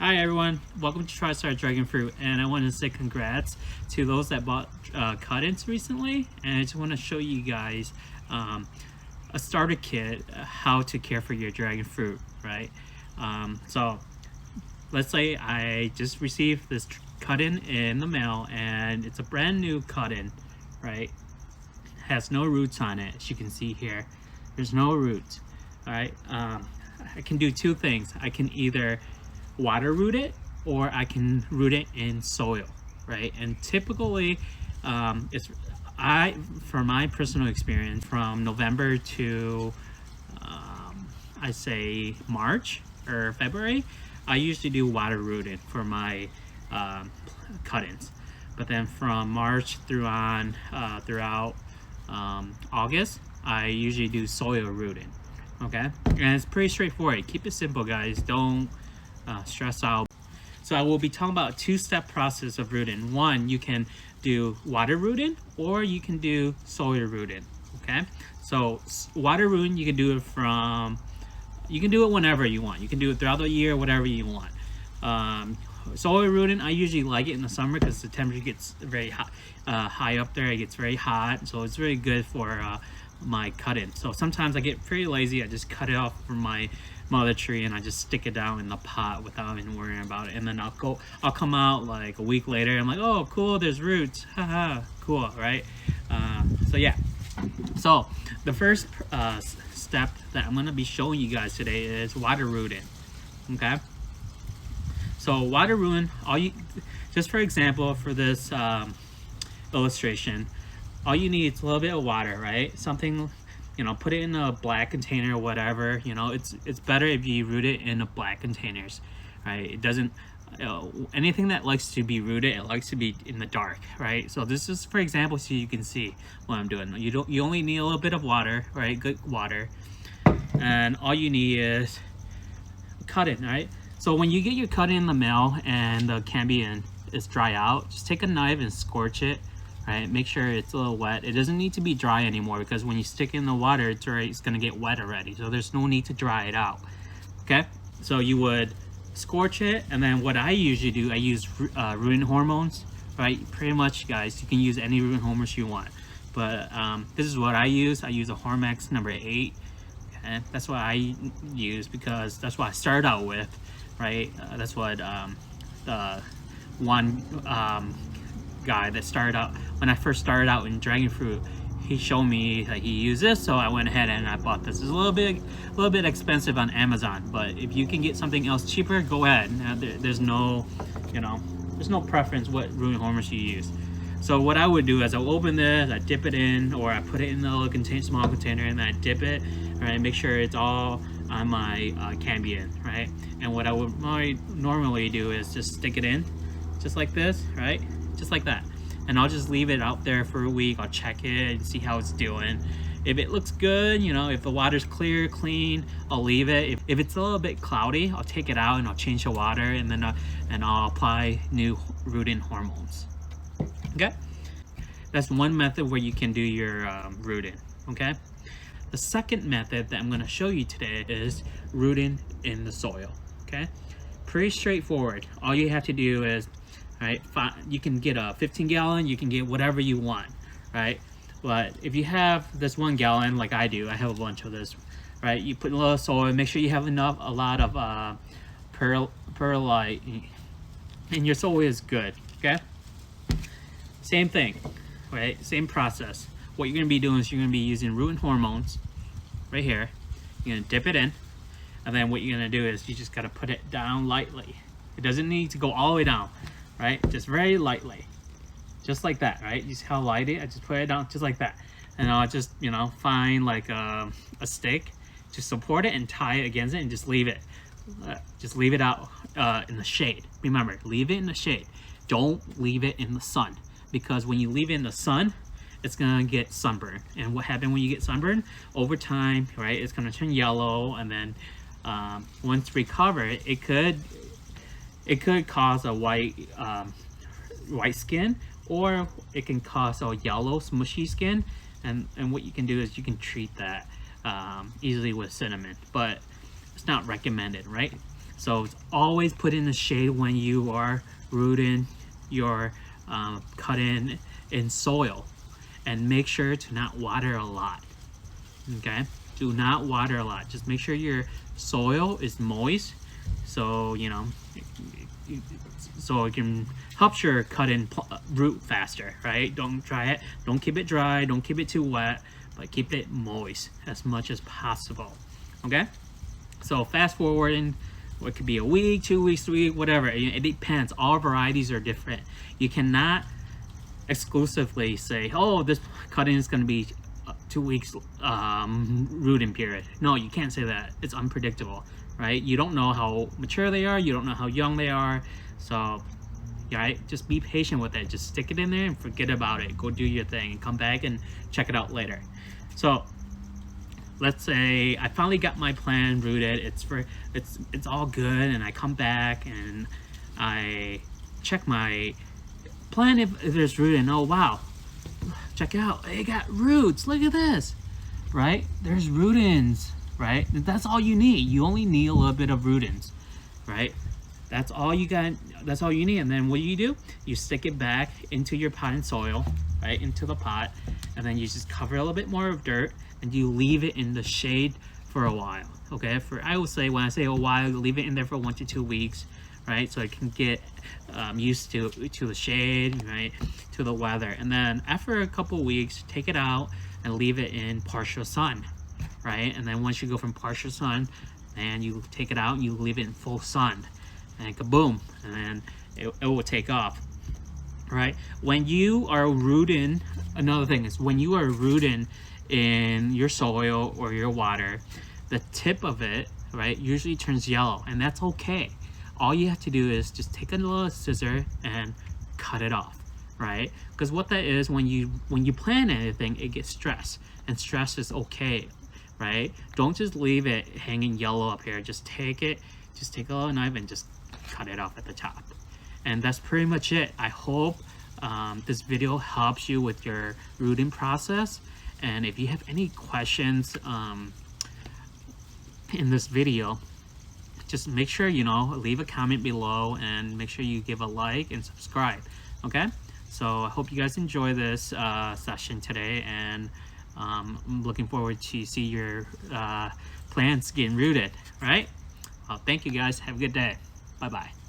Hi everyone, welcome to TriStar Dragon Fruit, and I want to say congrats to those that bought cut-ins recently, and I just want to show you guys a starter kit, how to care for your dragon fruit, right? So let's say I just received this cut-in in the mail, and it's a brand new cut-in, right? It has no roots on it, as you can see here. There's no roots, all right? I can do two things. I can either water root it, or I can root it in soil, right? And typically for my personal experience, from November to I say March or February, I usually do water rooting for my cut-ins. But then from March throughout August, I usually do soil rooting. Okay, and it's pretty straightforward. Keep it simple, guys. Don't stress out. So I will be talking about a two-step process of rooting. One, you can do water rooting, or you can do soil rooting. Okay, so water rooting, you can do it whenever you want. You can do it throughout the year, whatever you want. Soil rooting, I usually like it in the summer because the temperature gets very high up there. It gets very hot, so it's really good for my cut-in. So sometimes I get pretty lazy. I just cut it off from my mother tree and I just stick it down in the pot without even worrying about it. And then I'll come out like a week later. I'm like, oh, cool, there's roots. Haha, cool, right? So yeah. So the first step that I'm gonna be showing you guys today is water rooting. Okay. So water rooting, just for example, for this illustration, all you need is a little bit of water, right? Something, put it in a black container or whatever. It's better if you root it in a black containers, right? It doesn't, anything that likes to be rooted, it likes to be in the dark, right? So this is, for example, so you can see what I'm doing. You only need a little bit of water, right? Good water, and all you need is cut it, right? So when you get your cut in the mail and the Cambion is dry out, just take a knife and scorch it. Right, make sure it's a little wet. It doesn't need to be dry anymore, because when you stick it in the water, it's gonna get wet already. So there's no need to dry it out. Okay, so you would scorch it, and then what I usually do, I use rooting hormones. Right, pretty much, guys, you can use any rooting hormones you want, but this is what I use. I use a Hormex number 8. Okay, that's what I use because that's what I started out with. Right, that's what the one guy that started out when I first started out in dragon fruit, he showed me that he used this, so I went ahead and I bought this. It's a little bit expensive on Amazon, but if you can get something else cheaper, go ahead. There's no preference what rooting hormones you use. So what I would do is I'll open this, I dip it in, or I put it in the little small container, and then I dip it, right? Make sure it's all on my Cambion, right? And what I would normally do is just stick it in, just like this, right? Just like that, and I'll just leave it out there for a week. I'll check it and see how it's doing. If it looks good, if the water's clear, clean, I'll leave it. If it's a little bit cloudy, I'll take it out and I'll change the water, and then I'll apply new rooting hormones. Okay, that's one method where you can do your rooting. Okay, the second method that I'm going to show you today is rooting in the soil. Okay, pretty straightforward. All you have to do is, right, you can get a 15-gallon, you can get whatever you want, right? But if you have this 1 gallon, like I do, I have a bunch of this, right? You put a little soil, make sure you have a lot of perlite, and your soil is good. Okay, same thing, right? Same process. What you're gonna be doing is you're gonna be using rooting hormones right here. You're gonna dip it in, and then what you're gonna do is you just gotta put it down lightly. It doesn't need to go all the way down, right? Just very lightly, just like that, right? You see how light it? I just put it down just like that, and I'll just find like a stick to support it and tie it against it, and just leave it out in the shade. Remember, leave it in the shade. Don't leave it in the sun, because when you leave it in the sun, it's gonna get sunburned. And what happens when you get sunburned? Over time, right, it's gonna turn yellow, and then once recovered, it could cause a white skin, or it can cause a yellow smushy skin, and what you can do is you can treat that easily with cinnamon, but it's not recommended, right? So always put in the shade when you are rooting your cut in soil, and make sure to not water a lot. Okay, do not water a lot. Just make sure your soil is moist, so so it can help your cut in root faster, right? Don't keep it dry, don't keep it too wet, but keep it moist as much as possible. Okay, so fast forwarding, it could be a week, 2 weeks, 3 weeks, whatever. It depends. All varieties are different. You cannot exclusively say, oh, this cutting is going to be 2 weeks rooting period. No, you can't say that. It's unpredictable, right? You don't know how mature they are. You don't know how young they are. So, right, just be patient with it. Just stick it in there and forget about it. Go do your thing and come back and check it out later. So let's say I finally got my plant rooted. It's all good, and I come back and I check my plant if there's rooting. Oh wow, check out, it got roots. Look at this, right? There's rootings, right? That's all you need. You only need a little bit of rootings, right? That's all you got. That's all you need. And then what do? You stick it back into your potting soil, right? Into the pot, and then you just cover a little bit more of dirt, and you leave it in the shade for a while. Okay, I would say, when I say a while, leave it in there for 1 to 2 weeks, right? So it can get used to the shade, right? To the weather. And then after a couple weeks, take it out and leave it in partial sun, right? And then once you go from partial sun, and you take it out and you leave it in full sun, and kaboom, and then it will take off, right? When you are rooting, another thing is, when you are rooting in your soil or your water, the tip of it, right, usually turns yellow, and that's okay. All you have to do is just take a little scissor and cut it off, right? Because what that is, when you plant anything, it gets stressed, and stress is okay, right? Don't just leave it hanging yellow up here. Just take a little knife and just cut it off at the top. And that's pretty much it. I hope this video helps you with your rooting process. And if you have any questions in this video, just make sure, leave a comment below, and make sure you give a like and subscribe. Okay, so I hope you guys enjoy this session today, and I'm looking forward to see your plants getting rooted. Right? Well, thank you guys. Have a good day. Bye bye.